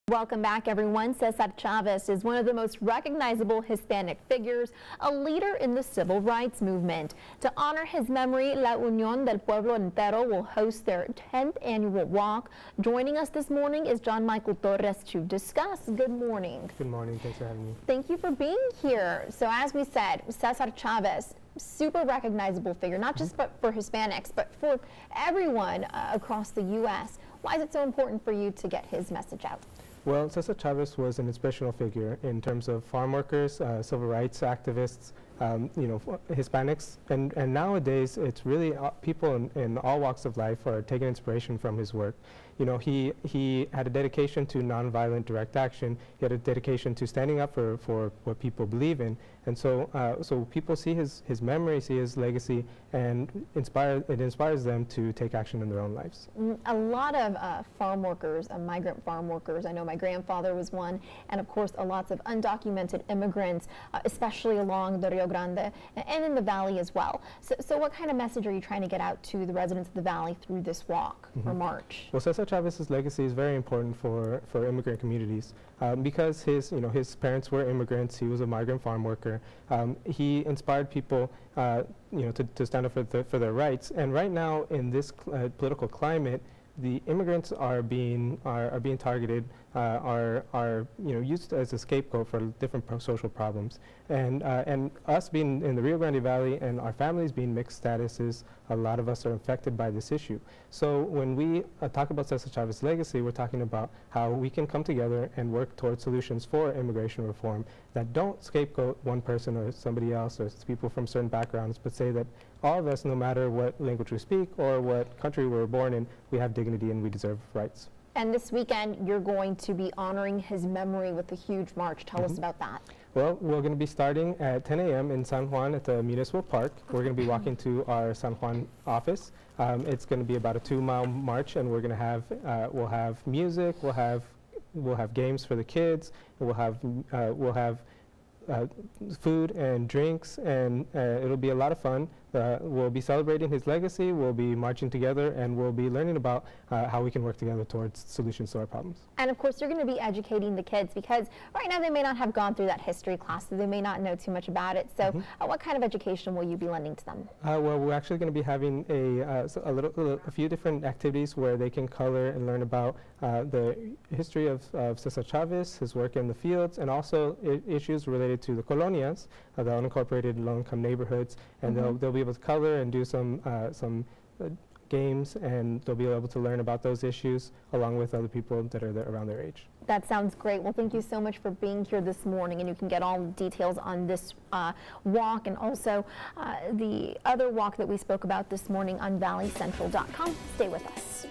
Welcome back, everyone. Cesar Chavez is one of the most recognizable Hispanic figures, a leader in the civil rights movement. To honor his memory, La Unión del Pueblo Entero will host their 10th annual walk. Joining us this morning is John Michael Torres to discuss. Good morning. Good morning. Thanks for having me. Thank you for being here. So as we said, Cesar Chavez, super recognizable figure, not just for Hispanics, but for everyone across the U.S. Why is it so important for you to get his message out? Well, Cesar Chavez was an inspirational figure in terms of farm workers, civil rights activists, Hispanics, and nowadays it's really people in all walks of life are taking inspiration from his work. You know, he had a dedication to nonviolent direct action. He had a dedication to standing up for what people believe in, and so people see his memory, see his legacy, and it inspires them to take action in their own lives. A lot of farm workers, migrant farm workers. I know my grandfather was one, and of course, lots of undocumented immigrants, especially along the Rio Grande and in the valley as well. So what kind of message are you trying to get out to the residents of the valley through this walk or march? Well, Cesar Chavez's legacy is very important for immigrant communities because his parents were immigrants. He was a migrant farm worker. He inspired people to stand up for their rights. And right now in this political climate, the immigrants are being targeted, are used as a scapegoat for different social problems, and us being in the Rio Grande Valley and our families being mixed statuses, a lot of us are affected by this issue. So when we talk about Cesar Chavez's legacy, we're talking about how we can come together and work towards solutions for immigration reform that don't scapegoat one person or somebody else or people from certain backgrounds, but say that all of us, no matter what language we speak or what country we were born in, we have dignity and we deserve rights. And this weekend, you're going to be honoring his memory with a huge march. Tell us about that. Well, we're going to be starting at 10 a.m. in San Juan at the Municipal Park. We're going to be walking to our San Juan office. It's going to be about a 2-mile march, and we're going to have we'll have music, we'll have games for the kids, we'll have food and drinks, and it'll be a lot of fun. We'll be celebrating his legacy, we'll be marching together, and we'll be learning about how we can work together towards solutions to our problems. And of course, you're going to be educating the kids because right now they may not have gone through that history class, so they may not know too much about it. So what kind of education will you be lending to them? Well, we're actually going to be having a few different activities where they can color and learn about the history of Cesar Chavez, his work in the fields, and also issues related to the colonias, the unincorporated low-income neighborhoods, and they'll be able to color and do some games, and they'll be able to learn about those issues along with other people that are around their age. That sounds great. Well, thank you so much for being here this morning, and you can get all the details on this walk and also the other walk that we spoke about this morning on valleycentral.com. Stay with us.